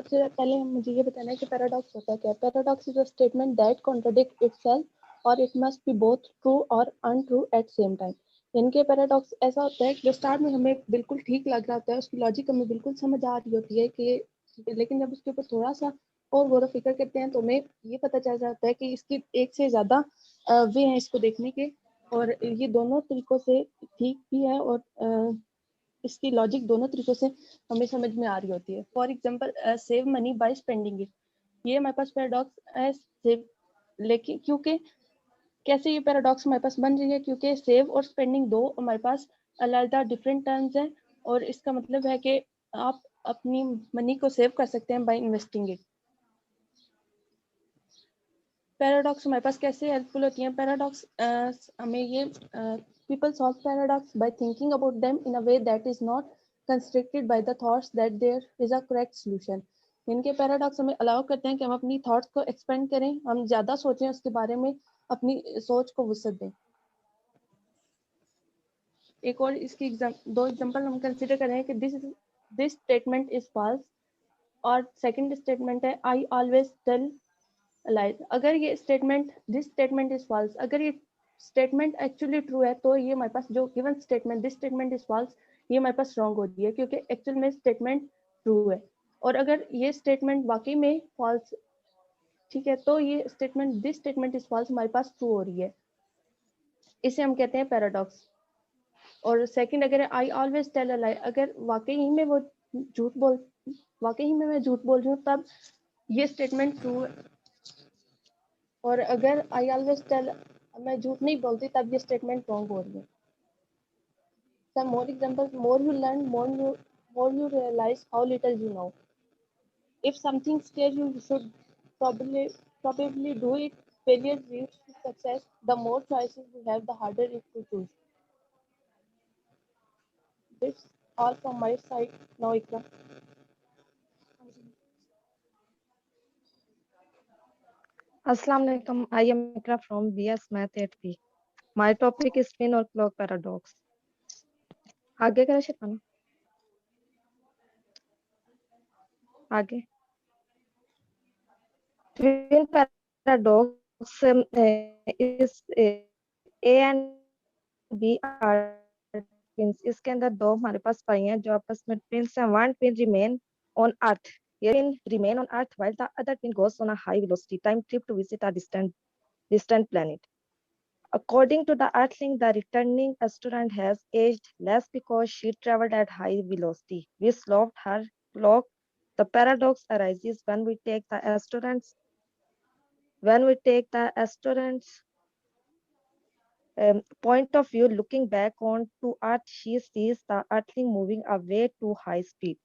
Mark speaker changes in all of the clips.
Speaker 1: सबसे पहले मुझे ये बताना है कि पैराडॉक्स होता है क्या। Paradox is a statement that contradict itself और it must be both true और अनट्रू एट सेम टाइम। इनके पैराडॉक्स ऐसा होता है कि स्टार्ट में हमें बिल्कुल ठीक लग रहा होता है, उसकी लॉजिक हमें बिल्कुल समझ आ रही होती है कि, लेकिन जब उसके ऊपर थोड़ा सा और गौर फिक्र करते हैं तो हमें ये पता चल जाता है कि इसकी एक से ज्यादा वे हैं इसको देखने के, और ये दोनों तरीकों से ठीक भी है और इसकी लॉजिक दोनों तरीकों से हमें समझ में आ रही होती है। For example save money by spending it, ये हमारे पास पैराडॉक्स है सेव, लेकिन क्योंकि कैसे ये पैराडॉक्स हमारे पास बन रही है, क्योंकि सेव और स्पेंडिंग दो हमारे पास अलग डिफरेंट टर्म्स हैं, और इसका मतलब है कि आप अपनी मनी को सेव कर सकते हैं बाय इन्वेस्टिंग इट। पैराडॉक्स हमारे पास कैसे हेल्पफुल होती हैं। पैराडॉक्स हमें ये people solve paradox by thinking about them in a way that is not constricted by the thoughts that there is a correct solution। इनके पैराडॉक्स हमें अलाउ करते हैं कि हम अपनी थॉट्स को एक्सपेंड करें, हम ज्यादा सोचें उसके बारे में, अपनी सोच को वसअत दें। एक और इसकी दो एग्जांपल हम कंसीडर करें कि दिस स्टेटमेंट इज फॉल्स, और सेकंड स्टेटमेंट है आई ऑलवेज टेल लाइज। अगर ये statement this statement is false, अगर ये स्टेटमेंट एक्चुअली ट्रू है तो ये हमारे पास जो given statement this statement is false, ये हमारे पास रॉन्ग होती है क्योंकि एक्चुअल में स्टेटमेंट ट्रू है। और अगर ये स्टेटमेंट वाकई में फॉल्स, ठीक है, तो ये statement this statement is false हमारे पास ट्रू हो रही है, इसे हम कहते हैं पैराडॉक्स। और सेकंड, अगर आई ऑलवेज टेल अ लाई, अगर वाकई ही में वो वाकई ही में मैं झूठ बोल रही हूँ तब ये स्टेटमेंट ट्रू है, और अगर आई ऑलवेज टेल मैं झूठ नहीं बोलती तब ये स्टेटमेंट रॉन्ग हो रही है। Some more examples, more you learn more you realise how little you know. If something scare you should probably do it. Failure leads to success. The more choices you have, the harder it to choose. That's all from my side now, Ikra.
Speaker 2: Assalamu alaikum. I am Ikra from BS Math 8B. My topic is twin or clock paradox. आगे करा शिफाना, आगे। Twin paradox is A and B are twins. इसके अंदर दो हमारे पास पाई हैं जो आपस में twins हैं. One twin remain on Earth. Twin remain on Earth while the other twin goes on a high velocity time trip to visit a distant planet. According to the Earthling, the returning astronaut has aged less because she traveled at high velocity, which slowed her clock. The paradox arises when we take the astronaut's point of view. Looking back on to Earth, she sees the Earthling moving away to high speed.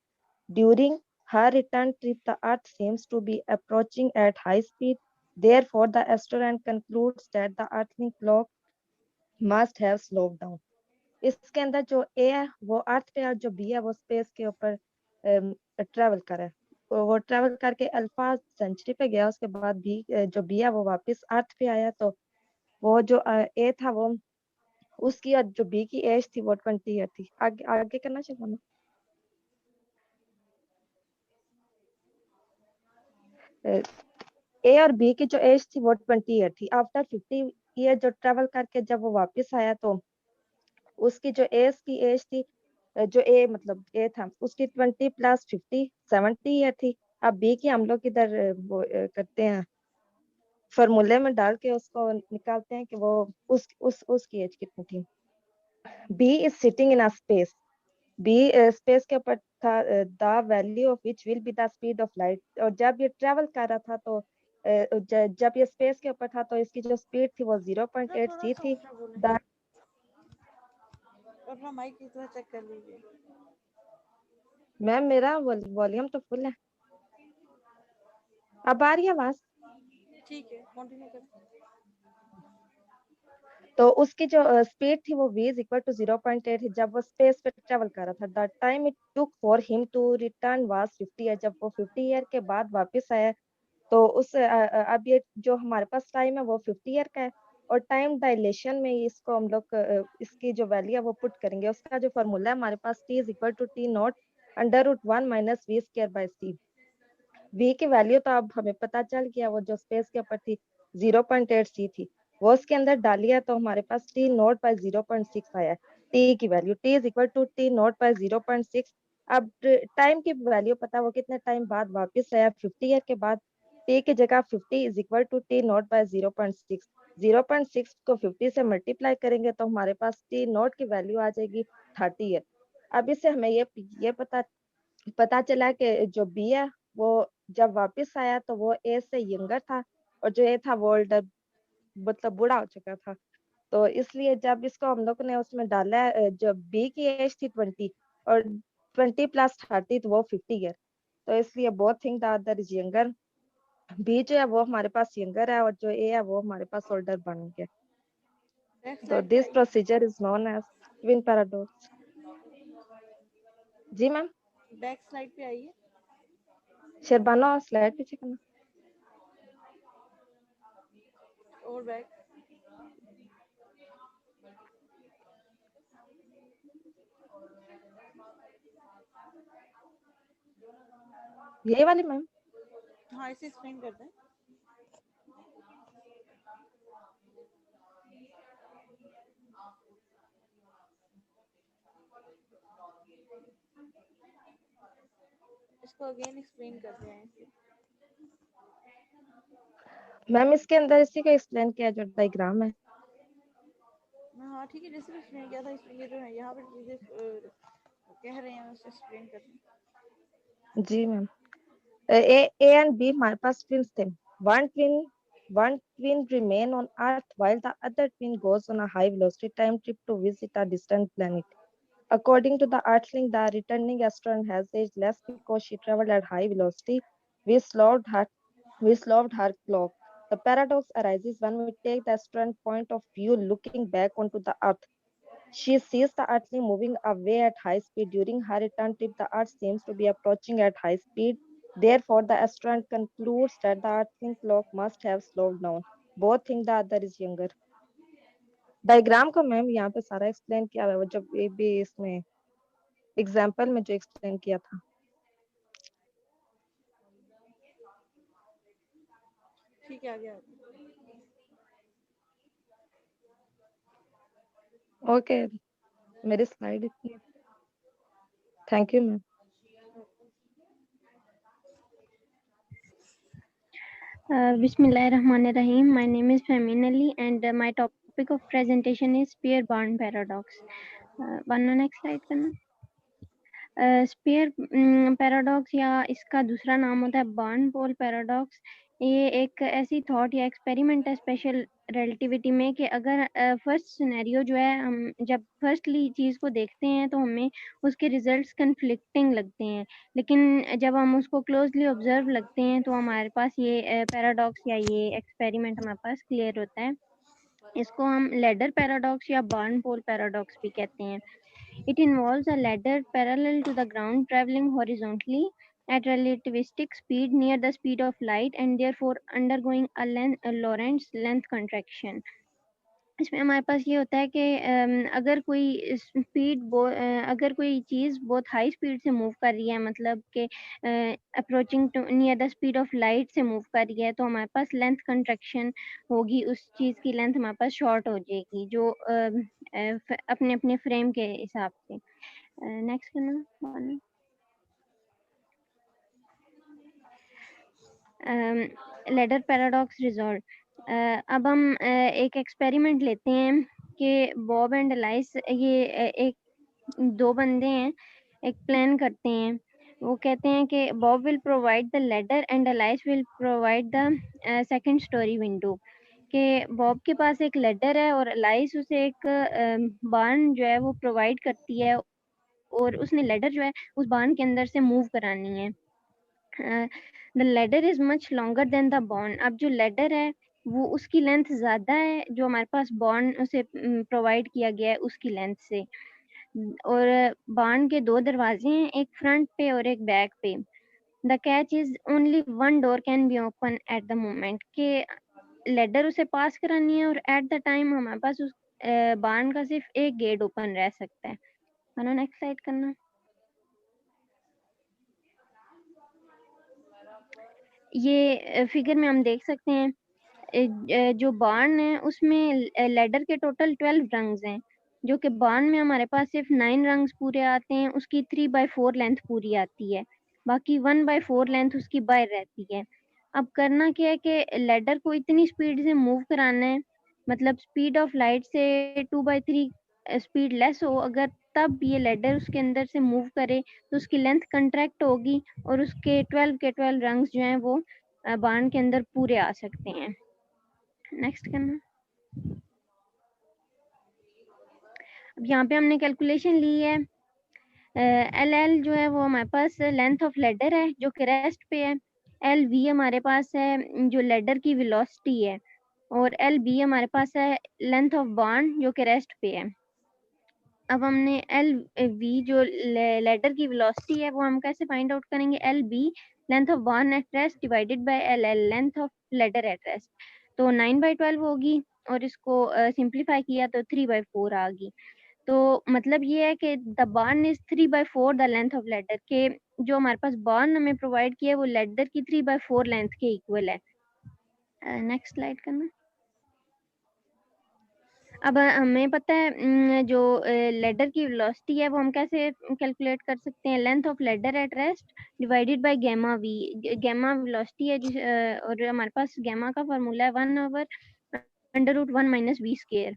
Speaker 2: During her return trip, the Earth seems to be approaching at high speed. Therefore, the astronaut concludes that the Earthling clock must have slowed down. इसके अंदर जो ए है वो अर्थ पे और जो B है वो स्पेस के ऊपर ट्रेवल करे, वो ट्रेवल करके अल्फा सेंचुरी पे गया, उसके बाद बी जो बी है वो वापस अर्थ पे आया। तो वो जो ए था वो उसकी और जो बी की एज थी वो 20 ईयर थी। आगे आगे करना चाहिए। ए और बी की जो एज थी वो 20 ईयर थी। आफ्टर 50 ईयर जो ट्रेवल करके जब वो वापस आया तो उसकी जो एज की एज थी, जो ए मतलब ए था उसकी 20 + 50 70 ईयर थी। अब बी की हम लोग इधर वो करते हैं फॉर्मूले में डाल के उसको निकालते हैं कि वो उसकी एज कितनी थी। B is sitting in a space, B space के ऊपर था, the value of which will be the speed of light. और जब ये ट्रेवल कर रहा था तो जब ये स्पेस के ऊपर था तो इसकी जो स्पीड थी वो 0.8 सी थी।
Speaker 3: अपना माइक इतना चेक कर लीजिए
Speaker 2: मैम, मेरा वॉल्यूम तो फुल है। अब आ रही है आवाज?
Speaker 3: ठीक है, कंटिन्यू करें।
Speaker 2: तो उसकी जो स्पीड थी वो v = 0.8 जब वो स्पेस पे ट्रेवल कर रहा था। The time it took for him to return was 50 year. जब वो 50 ईयर के बाद वापस आया तो उस अब ये जो हमारे पास टाइम है वो 50 ईयर का है, और टाइम डायलेशन में इसको हम लोग इसकी जो वैल्यू है वो पुट करेंगे। उसका जो फॉर्मूला है हमारे पास t = t0 √1 - v² / c। v की वैल्यू तो अब हमें पता चल गया, वो जो स्पेस के ऊपर थी 0.8 c थी, वो उसके अंदर डाली है, तो हमारे पास t नॉट बाय 0.6 आया है। t की value t is equal to t not by 0.6। अब टाइम की वैल्यू पता, वो कितने टाइम बाद वापस आया, 50 ईयर के बाद। t की जगह 50 is equal to t not by 0.6। 0.6 को 50 से मल्टीप्लाई करेंगे तो हमारे पास t नॉट की वैल्यू आ जाएगी 30 ईयर। अब इससे हमें ये पता चला कि जो बी है वो जब वापस आया तो वो ए से यंगर था, और जो ए था वो ओल्डर, मतलब बूढ़ा हो चुका था। तो इसलिए जब इसको हम लोग ने उसमें डाला है, जब बी की एज थी 20 और 20 प्लस 30 तो वो 50 ईयर, तो इसलिए both think the other is younger. B जो है वो हमारे पास यंगर है, और जो ए है वो हमारे पास ओल्डर बन गया।
Speaker 3: बैक
Speaker 2: तो
Speaker 3: स्लाइड पे
Speaker 2: दिस
Speaker 3: आइए।
Speaker 2: Procedure is known as twin paradox. जी मैम।
Speaker 3: बैक स्लाइड पे आइए।
Speaker 2: शेरबानो स्लाइड पीछे करना।
Speaker 3: और बैक।
Speaker 2: यही वाली मैम।
Speaker 3: हाँ, इसे एक्सप्लेन कर दें। इसको अगेन एक्सप्लेन कर रहे हैं इसे।
Speaker 2: मैम इसके अंदर इसी का एक्सप्लेन किया जो डायग्राम है।
Speaker 3: हाँ ठीक है, जैसे भी एक्सप्लेन किया था, ये जो है यहाँ पर चीजें कह रहे हैं उसे एक्सप्लेन कर दें।
Speaker 2: जी मैम। A and B हमारे पास twins थे. One twin remain on Earth while the other twin goes on a high velocity time trip to visit a distant planet. According to the Earthling, the returning astronaut has aged less because she traveled at high velocity. We slowed her, we slowed her clock. The paradox arises when we take the astronaut point of view looking back onto the Earth. She sees the Earthling moving away at high speed. During her return trip, the Earth seems to be approaching at high speed. Therefore, the astronaut concludes that the Earthling clock must have slowed down. Both think the other is younger. Diagram को ma'am यहाँ पे सारा explain किया हुआ है, वो जब ये भी इसमें एग्जाम्पल में जो एक्सप्लेन किया था।
Speaker 3: ठीक है, आगे
Speaker 2: ओके, मेरी स्लाइड इतनी। Thank you ma'am.
Speaker 4: Bismillahirrahmanirrahim. My name is Famin Ali and my topic of presentation is Spear-Barn paradox. One next slide करना। स्पेयर पैराडॉक्स या इसका दूसरा नाम होता है बर्न पोल पैराडॉक्स। ये एक ऐसी थॉट या एक्सपेरिमेंट है स्पेशल रिलेटिविटी में कि अगर फर्स्ट सिनेरियो जो है, हम जब फर्स्टली चीज़ को देखते हैं तो हमें उसके रिजल्ट्स कन्फ्लिक्टिंग लगते हैं, लेकिन जब हम उसको क्लोजली ऑब्जर्व लगते हैं तो हमारे पास ये पैराडॉक्स या ये एक्सपेरिमेंट हमारे पास क्लियर होता है। इसको हम लैडर पैराडॉक्स या बर्न पोल पैराडॉक्स भी कहते हैं। It involves a ladder parallel to the ground traveling horizontally at relativistic speed near the speed of light and therefore undergoing a Lorentz length contraction. इसमें हमारे पास ये होता है कि अगर कोई अगर कोई चीज़ बहुत हाई स्पीड से मूव कर रही है, मतलब कि approaching to near the speed of light से मूव कर रही है, तो हमारे पास लेंथ कंट्रैक्शन होगी, उस चीज़ की लेंथ हमारे पास शॉर्ट हो जाएगी, जो अपने अपने फ्रेम के हिसाब से। नेक्स्ट करना। Ladder paradox resolve. अब हम एक एक्सपेरिमेंट लेते हैं कि बॉब एंड एलाइस, ये एक दो बंदे हैं, एक प्लान करते हैं। वो कहते हैं कि Bob will provide the ladder and alias will provide the second story window. कि बॉब के पास एक लेडर है और एलाइस उसे एक बार्न जो है वो प्रोवाइड करती है, और उसने लेडर जो है उस बार्न के अंदर से मूव करानी है। The ladder is much longer than the bond. अब जो लेडर है वो उसकी लेंथ ज़्यादा है जो हमारे पास बॉन्ड उसे प्रोवाइड किया गया है उसकी लेंथ से। और बॉन्ड के दो दरवाजे हैं, एक फ्रंट पे और एक बैक पे। The catch is only one door can be open at the moment. के लेडर उसे पास करानी है और एट द टाइम हमारे पास उस बॉन्ड का सिर्फ एक गेट ओपन रह सकता है। नेक्स्ट स्लाइड करना। ये फिगर में हम देख सकते हैं जो बार्न है उसमें लेडर के टोटल 12 रंग्स हैं, जो कि बार्न में हमारे पास सिर्फ 9 रंग्स पूरे आते हैं, उसकी 3/4 लेंथ पूरी आती है, बाकी 1/4 लेंथ उसकी बाहर रहती है। अब करना क्या है कि लेडर को इतनी स्पीड से मूव कराना है, मतलब स्पीड ऑफ लाइट से 2/3 स्पीड लेस हो अगर, तब ये लेडर उसके अंदर से मूव करे तो उसकी लेंथ कंट्रैक्ट होगी और उसके 12 के 12 रंग्स जो हैं वो बार्न के अंदर पूरे आ सकते हैं। नेक्स्ट करना। अब यहाँ पे हमने कैलकुलेशन ली है, एल जो है वो हमारे पास लेंथ ऑफ लेडर है जो कि रेस्ट पे है, एल वी हमारे पास है जो लेडर की वेलोसिटी है, और एल बी हमारे पास है लेंथ ऑफ बार्न जो कि रेस्ट पे है। अब हमने एल वी जो लेडर की वेलोसिटी है वो हम कैसे फाइंड आउट करेंगे, L B length of barn at rest divided by L L length of ladder at rest, तो 9/12 होगी और इसको सिंप्लीफाई किया तो 3/4 आ गई। तो मतलब ये है कि the barn is 3/4 the length of ladder, के जो हमारे पास बार्न हमें प्रोवाइड किया है वो लेडर की 3/4 लेंथ के इक्वल है। नेक्स्ट स्लाइड करना। अब हमें पता है जो लेडर की वेलोसिटी है वो हम कैसे कैलकुलेट कर सकते हैं, length of ladder at rest divided by gamma v, gamma velocity है और हमारे पास गैमा का फार्मूला है 1/√1 - v²।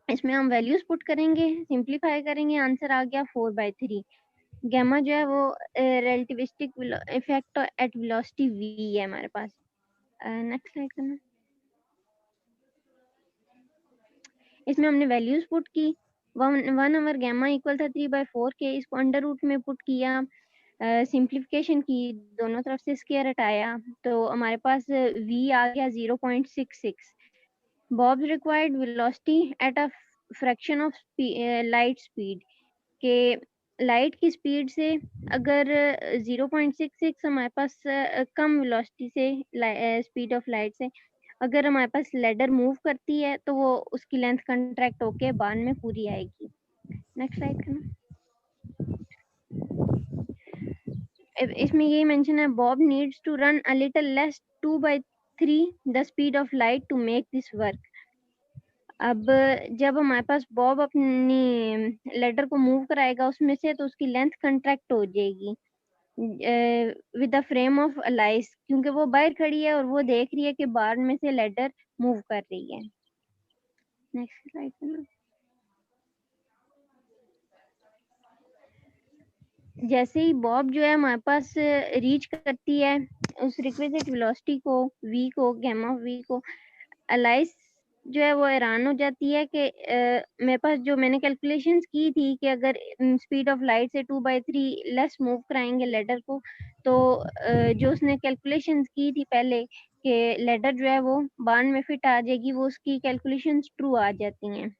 Speaker 4: इसमें हम वैल्यूज पुट करेंगे, सिंप्लीफाई करेंगे, आंसर आ गया 4/3। गैमा जो है वो relativistic effect at velocity v है हमारे पास। नेक्स्ट स्लाइड करना। इसमें हमने वैल्यूज पुट की, 1 ओवर गैमा इक्वल था 3/4 के, इसको अंडर रूट में पुट किया, सिंप्लीफिकेशन की, दोनों तरफ से स्क्वायर हटाया तो हमारे पास v आ गया 0.66। Bobs required velocity at a fraction of light speed, के लाइट की स्पीड से अगर 0.66 हमारे पास कम वेलोसिटी से स्पीड ऑफ लाइट से अगर हमारे पास लेडर मूव करती है तो वो उसकी लेंथ कंट्रैक्ट होके बार्न में पूरी आएगी। नेक्स्ट स्लाइड करना। इसमें यही मेंशन है, Bob needs to run a little less 2/3 the speed of light to make this work. अब जब हमारे पास बॉब अपनी लेडर को मूव कराएगा उसमें से तो उसकी लेंथ कंट्रैक्ट हो जाएगी with the frame of Alice, क्योंकि वो बाहर खड़ी है और वो देख रही है कि बाहर में से लेडर मूव कर रही है। नेक्स्ट स्लाइड करना। जैसे ही बॉब जो है हमारे पास रीच करती है उस रिक्विजिट वेलोसिटी को v को, गैमा v को, अलाइस जो है वो हैरान हो जाती है कि मेरे पास जो मैंने कैलकुलेशंस की थी कि अगर स्पीड ऑफ लाइट से 2/3 लेस मूव कराएंगे लेडर को तो जो उसने कैलकुलेशंस की थी पहले कि लेडर जो है वो बार्न में फिट आ जाएगी, वो उसकी कैलकुलेशंस ट्रू आ जाती हैं।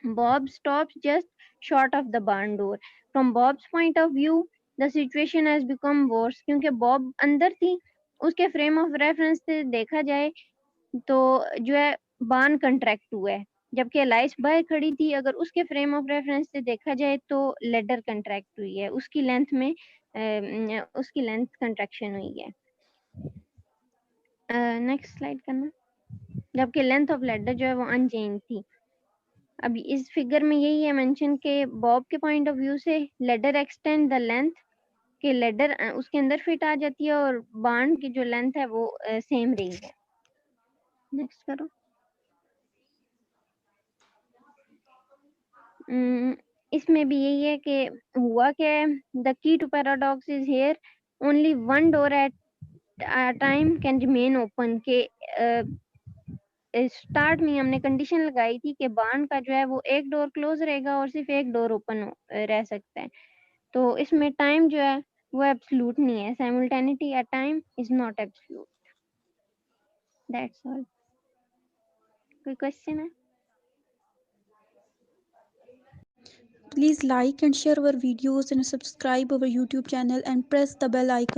Speaker 4: Bob stops just short of the barn door. From Bob's point of view, the situation has become worse क्योंकि बॉब अंदर थी, उसके फ्रेम ऑफ रेफरेंस से देखा जाए तो जो है बार्न कंट्रैक्ट हुआ है, जबकि एलाइस बाहर खड़ी थी, अगर उसके फ्रेम ऑफ रेफरेंस से देखा जाए तो लेडर कंट्रैक्ट हुई है, उसकी लेंथ में उसकी लेंथ कंट्रैक्शन हुई है। नेक्स्ट स्लाइड करना। जबकि लेंथ ऑफ लेडर जो है वो अनचेंज थी। अब इस फिगर में यही है मेंशन के बॉब के पॉइंट ऑफ व्यू से लेडर एक्सटेंड द लेंथ, के लेडर उसके अंदर फिट आ जाती है और बार्न की जो लेंथ है वो सेम रही है। नेक्स्ट करो। इसमें भी यही है कि हुआ क्या है, the key to paradox is here, only one door at time can remain open, के स्टार्ट में हमने कंडीशन लगाई थी कि बार्न का जो है वो एक डोर क्लोज रहेगा और सिर्फ एक डोर ओपन रह सकता है, तो इसमें टाइम जो है वो एब्सोल्यूट नहीं है, simultaneity at time is not absolute. That's all. कोई क्वेश्चन है?
Speaker 5: Please like and share our videos and subscribe our YouTube channel and press the bell icon.